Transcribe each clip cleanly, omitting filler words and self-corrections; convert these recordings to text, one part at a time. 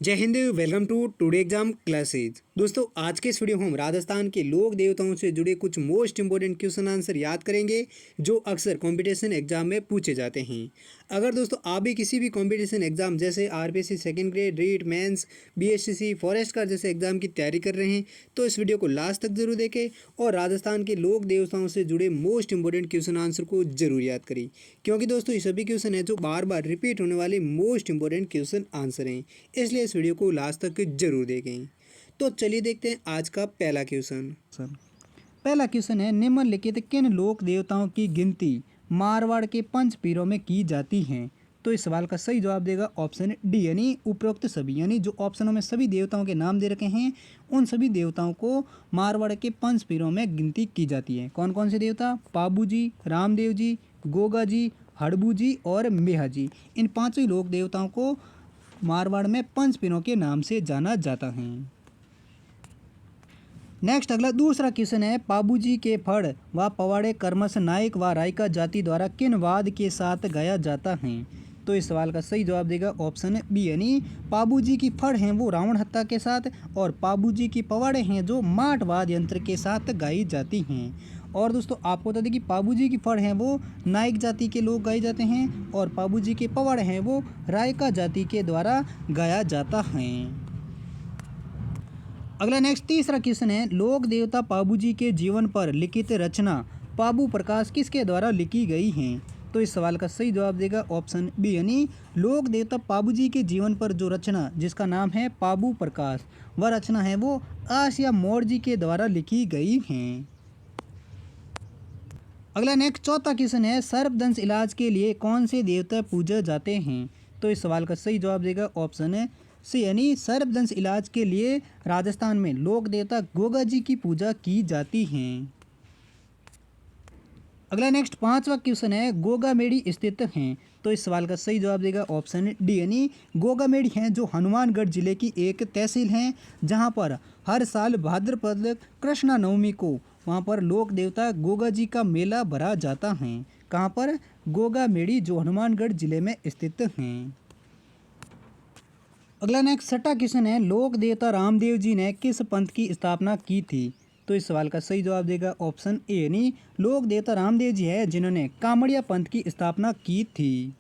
जय हिंद। Welcome to today exam classes. दोस्तों आज के इस वीडियो में हम राजस्थान के लोक देवताओं से जुड़े कुछ मोस्ट इंपॉर्टेंट क्वेश्चन आंसर याद करेंगे जो अक्सर कंपटीशन एग्जाम में पूछे जाते हैं। अगर दोस्तों आप भी किसी भी कंपटीशन एग्जाम जैसे RPSC second grade, REET, mains, BSc, forest का जैसे एग्जाम की तैयारी कर रहे हैं तो इस वीडियो को लास्ट तक जरूर देखें और राजस्थान के लोक देवताओं से जुड़े मोस्ट इंपॉर्टेंट क्वेश्चन आंसर को जरूर याद करें, क्योंकि दोस्तों ये सभी क्वेश्चन है जो बार बार रिपीट होने वाले मोस्ट इंपॉर्टेंट क्वेश्चन आंसर हैं, इसलिए इस वीडियो को लास्ट तक जरूर देखें। तो चलिए देखते हैं आज का पहला क्वेश्चन। पहला क्वेश्चन है, निम्नलिखित किन लोक देवताओं की गिनती मारवाड़ के पंच पीरों में की जाती है? तो इस सवाल का सही जवाब देगा ऑप्शन डी यानी उपरोक्त सभी, यानी जो ऑप्शनों में सभी देवताओं के नाम दे रखे हैं उन सभी देवताओं को मारवाड़ के पंच पीरों में गिनती की जाती है। कौन कौन से देवता? पाबू जी, रामदेव जी, गोगा जी, हड़बू जी और मेहा जी। इन पांचों लोक देवताओं को मारवाड़ में पंच पीरों के नाम से जाना जाता है। नेक्स्ट अगला दूसरा क्वेश्चन है, पाबूजी के फड़ व पवाड़े कर्मश नायक व रायका जाति द्वारा किन वाद के साथ गाया जाता है? तो इस सवाल का सही जवाब देगा ऑप्शन बी यानी पाबूजी की फड़ हैं वो रावण हत्या के साथ और पाबूजी की पवाड़े हैं जो माटवाद यंत्र के साथ गाई जाती हैं। और दोस्तों आपको बता दें कि पाबूजी की फड़ हैं वो नायक जाति के लोग गाए जाते हैं और पाबूजी के पवाड़े हैं वो रायका जाति के द्वारा गाया जाता है। अगला नेक्स्ट तीसरा क्वेश्चन है, लोक देवता पाबूजी के जीवन पर लिखित रचना पाबू प्रकाश किसके द्वारा लिखी गई हैं? तो इस सवाल का सही जवाब देगा ऑप्शन बी यानी लोक देवता पाबूजी के जीवन पर जो रचना जिसका नाम है पाबू प्रकाश, वह रचना है वो आसिया मोड़ जी के द्वारा लिखी गई हैं। अगला नेक्स्ट चौथा क्वेश्चन है, सर्पदंश इलाज के लिए कौन से देवता पूजे जाते हैं? तो इस सवाल का सही जवाब देगा ऑप्शन है सी यानी सर्पदंश इलाज के लिए राजस्थान में लोक देवता गोगा जी की पूजा की जाती है। अगला नेक्स्ट पांचवा क्वेश्चन है, गोगा मेड़ी स्थित हैं? तो इस सवाल का सही जवाब देगा ऑप्शन डी यानी गोगा मेड़ी हैं जो हनुमानगढ़ जिले की एक तहसील हैं, जहां पर हर साल भाद्रपद कृष्णा नवमी को वहां पर लोक देवता गोगा जी का मेला भरा जाता है। कहां पर? गोगा मेड़ी जो हनुमानगढ़ जिले में स्थित हैं। अगला नेक्स्ट छठा क्वेश्चन है, लोक देवता रामदेव जी ने किस पंथ की स्थापना की थी? तो इस सवाल का सही जवाब देगा ऑप्शन ए यानी लोक देवता रामदेव जी है जिन्होंने कामड़िया पंथ की स्थापना की थी।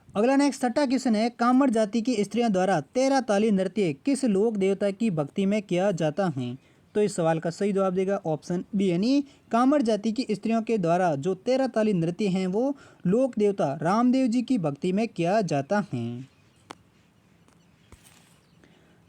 अगला नेक्स्ट छठा क्वेश्चन है, कामड़ जाति की स्त्रियों द्वारा 13 ताली नृत्य किस लोक देवता की भक्ति में किया जाता है? तो इस सवाल का सही जवाब देगा ऑप्शन बी यानी कामड़ जाति की स्त्रियों के द्वारा जो 13 ताली नृत्य हैं वो लोक देवता रामदेव जी की भक्ति में किया जाता है।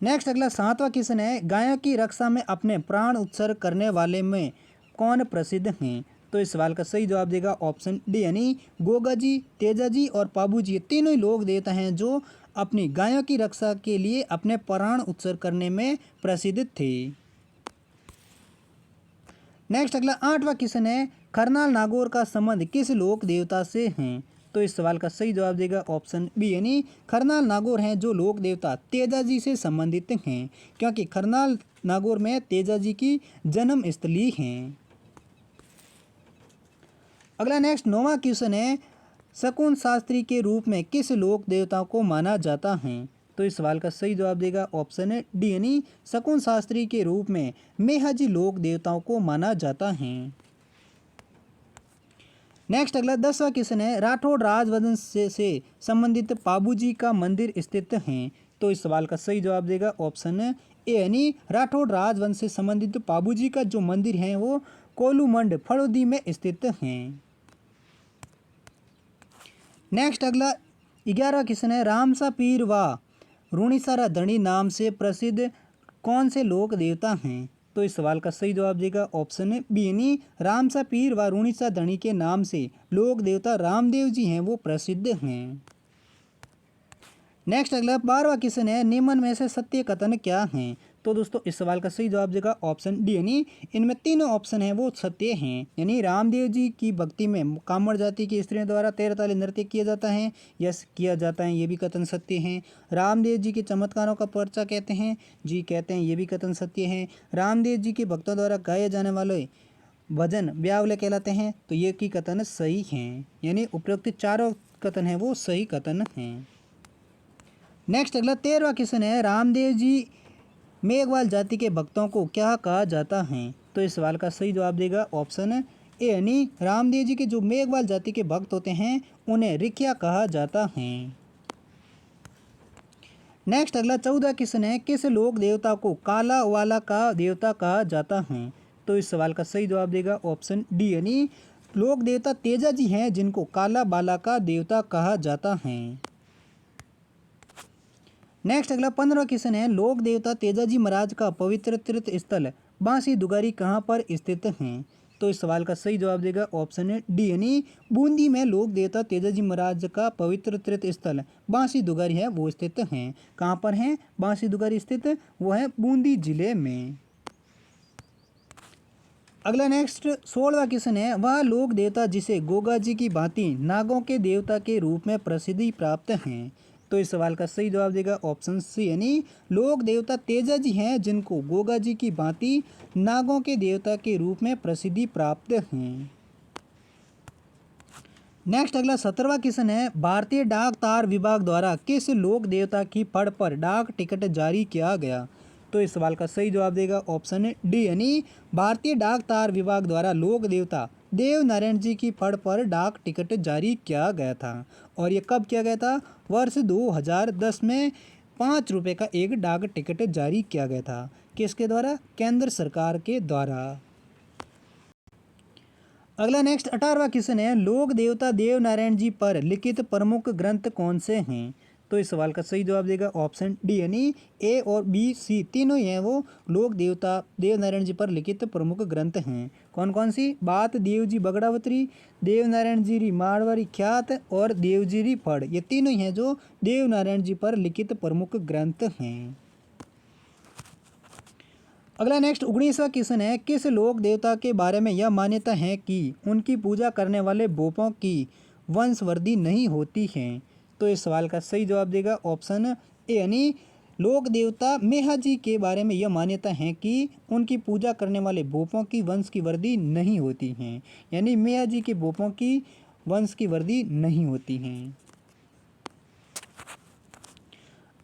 नेक्स्ट अगला सातवां क्वेश्चन है, गायों की रक्षा में अपने प्राण उत्सर्ग करने वाले में कौन प्रसिद्ध हैं? तो इस सवाल का सही जवाब देगा ऑप्शन डी यानी गोगा जी, तेजा जी और पाबू जी, तीनों ही लोग देवता हैं जो अपनी गायों की रक्षा के लिए अपने प्राण उत्सर्ग करने में प्रसिद्ध थे। नेक्स्ट अगला आठवां क्वेश्चन है, खरनाल नागौर का संबंध किस लोक देवता से है? तो इस सवाल का सही जवाब देगा ऑप्शन बी यानी खरनाल नागौर हैं जो लोक देवता तेजा जी से संबंधित हैं, क्योंकि खरनाल नागौर में तेजा जी की जन्म स्थली हैं। अगला नेक्स्ट नौवां क्वेश्चन है, शकुन शास्त्री के रूप में किस लोक देवता को माना जाता है? तो इस सवाल का सही जवाब देगा ऑप्शन है डी यानी शकुन शास्त्री के रूप में मेहाजी लोक देवताओं को माना जाता है। नेक्स्ट अगला 10वां क्वेश्चन है, राठौड़ राजवंश से संबंधित पाबूजी का मंदिर स्थित है? तो इस सवाल का सही जवाब देगा ऑप्शन ए यानी राठौड़ राजवंश से संबंधित पाबूजी का जो मंदिर है वो कोलूमंड फड़ौदी में स्थित हैं। नेक्स्ट अगला 11वां क्वेश्चन है, रामसा पीर व रूणीसारा धनी नाम से प्रसिद्ध कौन से लोक देवता हैं? तो इस सवाल का सही जवाब देगा ऑप्शन बी यानी रामसा पीर व रूणीसा धनी के नाम से लोक देवता रामदेव जी हैं वो प्रसिद्ध हैं। नेक्स्ट अगला 12वां क्वेश्चन है, निम्न में से सत्य कथन क्या हैं? तो दोस्तों इस सवाल का सही जवाब देगा ऑप्शन डी यानी इनमें तीनों ऑप्शन हैं वो सत्य हैं, यानी रामदेव जी की भक्ति में कामड़ जाति की स्त्रियों द्वारा 13 ताली नृत्य किया जाता है, यस किया जाता है, ये भी कथन सत्य हैं। रामदेव जी के चमत्कारों का पर्चा कहते हैं, जी कहते हैं, ये भी कथन सत्य है। रामदेव जी के भक्तों द्वारा गाए जाने वाले भजन ब्यावले कहलाते हैं, तो ये की कथन सही हैं, यानी उपरोक्त चारों कथन हैं वो सही कथन हैं। नेक्स्ट अगला 13वां क्वेश्चन है, रामदेव जी मेघवाल जाति के भक्तों को क्या कहा जाता है? तो इस सवाल का सही जवाब देगा ऑप्शन ए यानी रामदेव जी के जो मेघवाल जाति के भक्त होते हैं उन्हें रिखिया कहा जाता है। नेक्स्ट अगला 14 क्वेश्चन है, किस लोक देवता को काला वाला का देवता कहा जाता है? तो इस सवाल का सही जवाब देगा ऑप्शन डी यानी लोक देवता तेजा जी हैं जिनको काला बाला का देवता कहा जाता है। नेक्स्ट अगला 15 क्वेश्चन है, लोक देवता तेजा जी महाराज का पवित्र तीर्थ स्थल बांसी दुगारी कहाँ पर स्थित है? तो इस सवाल का सही जवाब देगा ऑप्शन डी यानी बूंदी में लोक देवता तेजा जी महाराज का पवित्र तीर्थ स्थल बांसी दुगारी है वो स्थित हैं। कहाँ पर है बांसी दुगारी स्थित? वो है बूंदी जिले में। अगला नेक्स्ट 16वां क्वेश्चन है, वह लोक देवता जिसे गोगा जी की भांति नागों के देवता के रूप में प्रसिद्धि प्राप्त हैं? तो इस सवाल का सही जवाब देगा ऑप्शन सी यानी लोक देवता तेजा जी हैं जिनको गोगा जी की भांति नागों के देवता के रूप में प्रसिद्धि प्राप्त हैं। नेक्स्ट अगला 17वां क्वेश्चन है, भारतीय डाक तार विभाग द्वारा किस लोक देवता की फड़ पर डाक टिकट जारी किया गया? तो इस सवाल का सही जवाब देगा ऑप्शन डी यानी भारतीय डाक तार विभाग द्वारा लोक देवता देव नारायण जी की फड़ पर डाक टिकट जारी किया गया था। और ये कब किया गया था? वर्ष 2010 में 5 रुपये का एक डाक टिकट जारी किया गया था। किसके द्वारा? केंद्र सरकार के द्वारा। अगला नेक्स्ट 18वां क्वेश्चन है, लोक देवता देव नारायण जी पर लिखित प्रमुख ग्रंथ कौन से हैं? तो इस सवाल का सही जवाब देगा ऑप्शन डी यानी ए और बी सी तीनों ही हैं वो लोक देवता देव नारायण जी पर लिखित प्रमुख ग्रंथ हैं। कौन कौन सी? बात देव जी बगड़ावतरी, देव नारायण जी री मारवाड़ी ख्यात और देव जी री फड़, ये तीनों ही हैं जो देव नारायण जी पर लिखित प्रमुख ग्रंथ हैं। अगला नेक्स्ट 19वां क्वेश्चन है, किस लोक देवता के बारे में यह मान्यता है कि उनकी पूजा करने वाले बोपों की वंशवृद्धि नहीं होती है? तो इस सवाल का सही जवाब देगा ऑप्शन ए यानी लोक देवता मेहा जी के बारे में यह मान्यता है कि उनकी पूजा करने वाले बोपों की वंश की वृद्धि नहीं होती है, यानी मेहा जी के बोपों की वंश की वृद्धि नहीं होती है।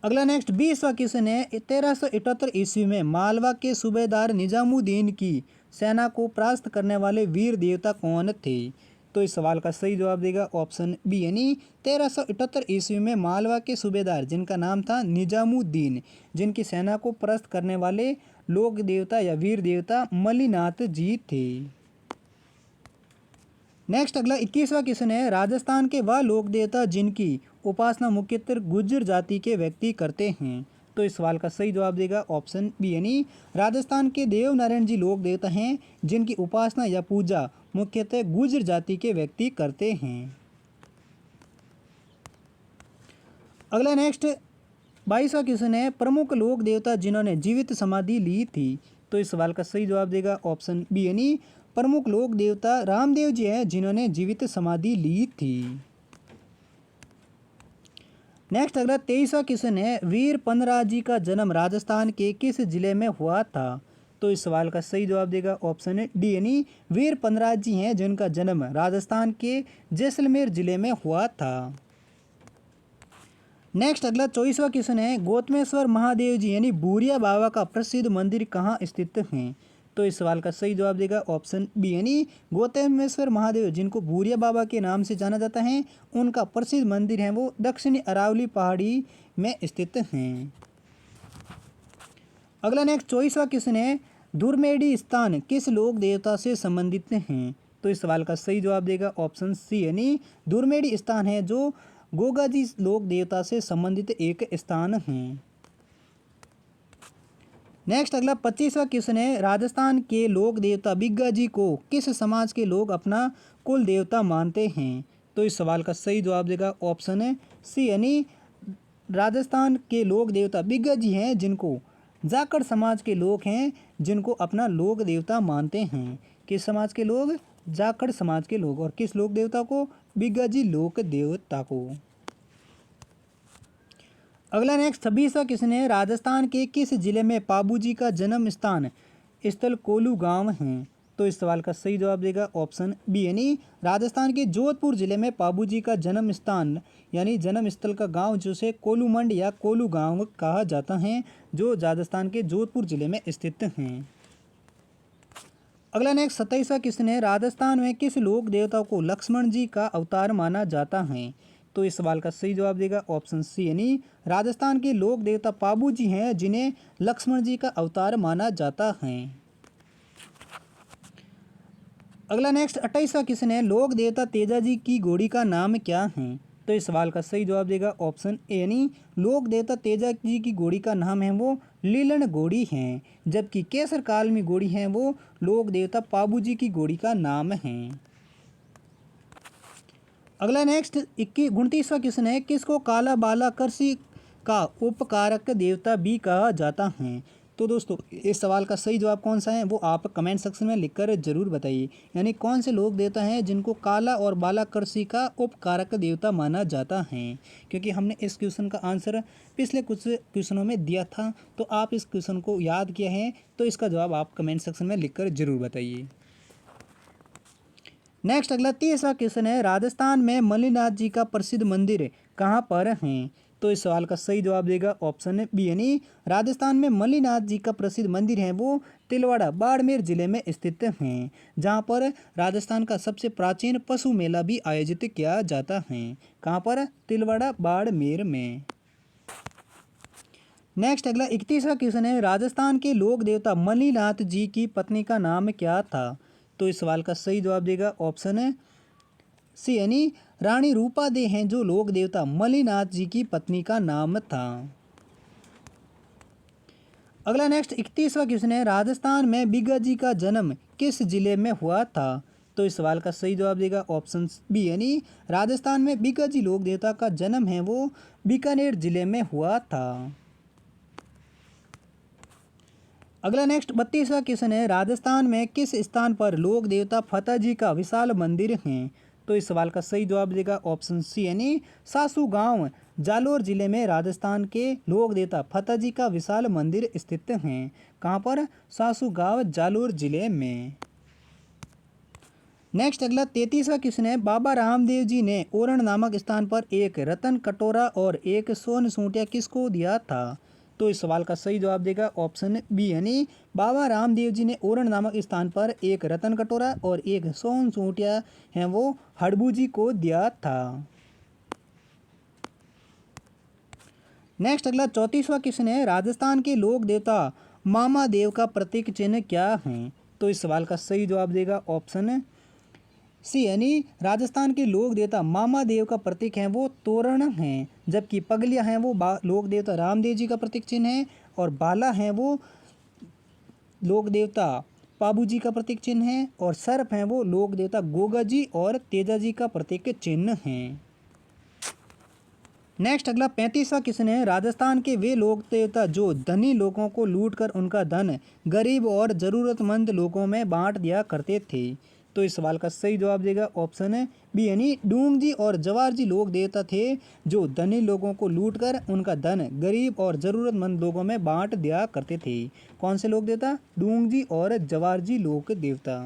अगला नेक्स्ट 20वां क्वेश्चन है, 1378 ईस्वी में मालवा के सूबेदार निजामुद्दीन की सेना को परास्त करने वाले वीर देवता कौन थे? तो इस सवाल का सही जवाब देगा ऑप्शन बी यानी 1378 ईस्वी में मालवा के सूबेदार जिनका नाम था निजामुद्दीन, जिनकी सेना को परास्त करने वाले लोक देवता या वीर देवता मलिनाथ जी थे। नेक्स्ट अगला 21वां क्वेश्चन है, राजस्थान के वह लोक देवता जिनकी उपासना मुख्यतः गुर्जर जाति के व्यक्ति करते हैं? तो इस सवाल का सही जवाब देगा ऑप्शन बी यानी राजस्थान के देव नारायण जी लोक देवता हैं जिनकी उपासना या पूजा मुख्यतः गुर्जर जाति के व्यक्ति करते हैं। अगला नेक्स्ट 22वां क्वेश्चन है, प्रमुख लोक देवता जिन्होंने जीवित समाधि ली थी? तो इस सवाल का सही जवाब देगा ऑप्शन बी यानी प्रमुख लोक देवता रामदेव जी हैं जिन्होंने जीवित समाधि ली थी। नेक्स्ट अगला 23वां क्वेश्चन है, वीर पनराज जी का जन्म राजस्थान के किस जिले में हुआ था? तो इस सवाल का सही जवाब देगा ऑप्शन डी यानी वीर पनराज जी हैं जिनका जन्म राजस्थान के जैसलमेर जिले में हुआ था। नेक्स्ट अगला 24वां क्वेश्चन है, गौतमेश्वर महादेव जी यानी बूरिया बाबा का प्रसिद्ध मंदिर कहाँ स्थित है? तो इस सवाल का सही जवाब देगा ऑप्शन बी यानी गौतमेश्वर महादेव जिनको बूरिया बाबा के नाम से जाना जाता है उनका प्रसिद्ध मंदिर है वो दक्षिणी अरावली पहाड़ी में स्थित हैं। अगला नेक्स्ट 24वां क्वेश्चन है, धुरमेडी स्थान किस लोक देवता से संबंधित हैं? तो इस सवाल का सही जवाब देगा ऑप्शन सी यानी धुरमेडी स्थान है जो गोगा जी लोक देवता से संबंधित एक स्थान है। नेक्स्ट अगला 25वां क्वेश्चन है, राजस्थान के लोक देवता बिग्गा जी को किस समाज के लोग अपना कुल देवता मानते हैं? तो इस सवाल का सही जवाब देगा ऑप्शन है सी यानी राजस्थान के लोक देवता बिग्गा जी हैं जिनको जाखड़ समाज के लोग हैं जिनको अपना लोक देवता मानते हैं। किस समाज के लोग? जाखड़ समाज के लोग। और किस लोक देवता को? बिग्गा जी लोक देवता को। अगला नेक्स्ट 26वां क्वेश्चन है, राजस्थान के किस जिले में पाबू जी का जन्म स्थान स्थल कोलू गांव है? तो इस सवाल का सही जवाब देगा ऑप्शन बी यानी राजस्थान के जोधपुर जिले में पाबूजी का जन्म स्थान यानी जन्म स्थल का गांव जिसे कोलूमंड या कोलू गांव कहा जाता है, जो राजस्थान के जोधपुर जिले में स्थित हैं। अगला नेक्स्ट 27वां क्वेश्चन है, राजस्थान में किस लोक देवता को लक्ष्मण जी का अवतार माना जाता है? तो इस सवाल का सही जवाब देगा ऑप्शन सी यानी राजस्थान के लोक देवता पाबू जी हैं जिन्हें लक्ष्मण जी का अवतार माना जाता है। अगला नेक्स्ट 28वां क्वेश्चन है, लोक देवता तेजा जी की घोड़ी का नाम क्या है? तो इस सवाल का सही जवाब देगा ऑप्शन ए यानी लोक देवता तेजा जी की घोड़ी का नाम है वो लीलन घोड़ी है, जबकि केसर काल में घोड़ी है वो लोक देवता पाबू जी की घोड़ी का नाम है। अगला नेक्स्ट 29वां क्वेश्चन है, किसको काला बाला कृषि का उपकारक देवता भी कहा जाता है? तो दोस्तों इस सवाल का सही जवाब कौन सा है वो आप कमेंट सेक्शन में लिखकर जरूर बताइए, यानी कौन से लोक देवता हैं जिनको काला और बाला कृषि का उपकारक देवता माना जाता है, क्योंकि हमने इस क्वेश्चन का आंसर पिछले कुछ क्वेश्चनों में दिया था, तो आप इस क्वेश्चन को याद किया है तो इसका जवाब आप कमेंट सेक्शन में लिखकर जरूर बताइए। नेक्स्ट अगला 30वां क्वेश्चन है, राजस्थान में मल्लिनाथ जी का प्रसिद्ध मंदिर कहाँ पर है? तो इस सवाल का सही जवाब देगा ऑप्शन बी यानी राजस्थान में मल्लिनाथ जी का प्रसिद्ध मंदिर है वो तिलवाड़ा बाड़मेर जिले में स्थित हैं, जहाँ पर राजस्थान का सबसे प्राचीन पशु मेला भी आयोजित किया जाता है। कहाँ पर? तिलवाड़ा बाड़मेर में। नेक्स्ट अगला 31वां क्वेश्चन है, राजस्थान के लोक देवता मल्लिनाथ जी की पत्नी का नाम क्या था? तो इस सवाल का सही जवाब देगा ऑप्शन सी यानी रानी रूपा दे हैं जो लोक देवता मल्लिनाथ जी की पत्नी का नाम था। अगला नेक्स्ट 31वां क्वेश्चन है, राजस्थान में बिगा जी का जन्म किस जिले में हुआ था? तो इस सवाल का सही जवाब देगा ऑप्शन बी यानी राजस्थान में बिगा जी लोक देवता का जन्म है वो बीकानेर जिले में हुआ था। अगला नेक्स्ट 32वां क्वेश्चन है, राजस्थान में किस स्थान पर लोक देवता फतेह जी का विशाल मंदिर है? तो इस सवाल का सही जवाब देगा ऑप्शन सी यानी सासू गांव जालोर जिले में राजस्थान के लोक देवता फतेह जी का विशाल मंदिर स्थित हैं। कहाँ पर? सासू गांव जालोर जिले में। नेक्स्ट अगला 33वां क्वेश्चन है, बाबा रामदेव जी ने ओरण नामक स्थान पर एक रतन कटोरा और एक सोन सूटिया किसको दिया था? तो इस सवाल का सही जवाब देगा ऑप्शन बी यानी बाबा रामदेव जी ने ओरण नामक स्थान पर एक रतन कटोरा और एक सोन सूटिया है वो हड़बू जी को दिया था। नेक्स्ट अगला 34वां क्वेश्चन है, राजस्थान के लोक देवता मामा देव का प्रतीक चिन्ह क्या है? तो इस सवाल का सही जवाब देगा ऑप्शन सी यानी राजस्थान के लोक देवता मामा देव का प्रतीक है वो तोरण हैं, जबकि पगलिया हैं वो लोक देवता रामदेव जी का प्रतीक चिन्ह है, और बाला हैं वो लोक देवता पाबू जी का प्रतीक चिन्ह है, और सर्प हैं वो लोक देवता गोगा जी और तेजा जी का प्रतीक चिन्ह है। नेक्स्ट अगला 35वां क्वेश्चन है, राजस्थान के वे लोक देवता जो धनी लोगों को लूटकर उनका धन गरीब और ज़रूरतमंद लोगों में बांट दिया करते थे? तो इस सवाल का सही जवाब देगा ऑप्शन बी यानी डूंग जी और जवार जी लोक देवता थे जो धनी लोगों को लूटकर उनका धन गरीब और ज़रूरतमंद लोगों में बांट दिया करते थे। कौन से लोक देवता? डूंग जी और जवार जी लोक देवता।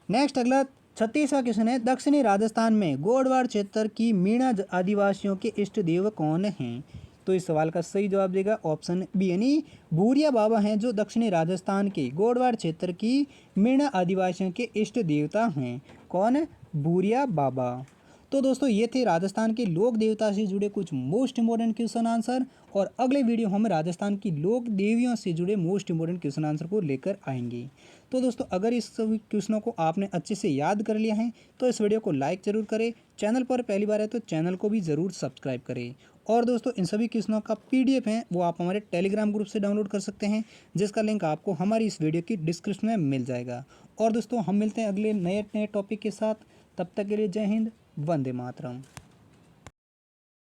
नेक्स्ट अगला 36वां क्वेश्चन है, दक्षिणी राजस्थान में गोडवाड़ क्षेत्र की मीणा आदिवासियों के इष्ट देव कौन हैं? तो इस सवाल का सही जवाब देगा ऑप्शन बी यानी भूरिया बाबा हैं जो दक्षिणी राजस्थान के गोडवाड़ क्षेत्र की मीणा आदिवासियों के इष्ट देवता हैं। कौन? भूरिया बाबा। तो दोस्तों ये थे राजस्थान के लोक देवता से जुड़े कुछ मोस्ट इंपॉर्टेंट क्वेश्चन आंसर, और अगले वीडियो हम राजस्थान की लोक देवियों से जुड़े मोस्ट इंपॉर्टेंट क्वेश्चन आंसर को लेकर आएंगे। तो दोस्तों अगर इस सभी क्वेश्चनों को आपने अच्छे से याद कर लिया है तो इस वीडियो को लाइक ज़रूर करें, चैनल पर पहली बार है तो चैनल को भी ज़रूर सब्सक्राइब करें। और दोस्तों इन सभी क्वेश्चनों का PDF है वो आप हमारे टेलीग्राम ग्रुप से डाउनलोड कर सकते हैं, जिसका लिंक आपको हमारी इस वीडियो की डिस्क्रिप्शन में मिल जाएगा। और दोस्तों हम मिलते हैं अगले नए टॉपिक के साथ, तब तक के लिए जय हिंद, वंदे मातरम।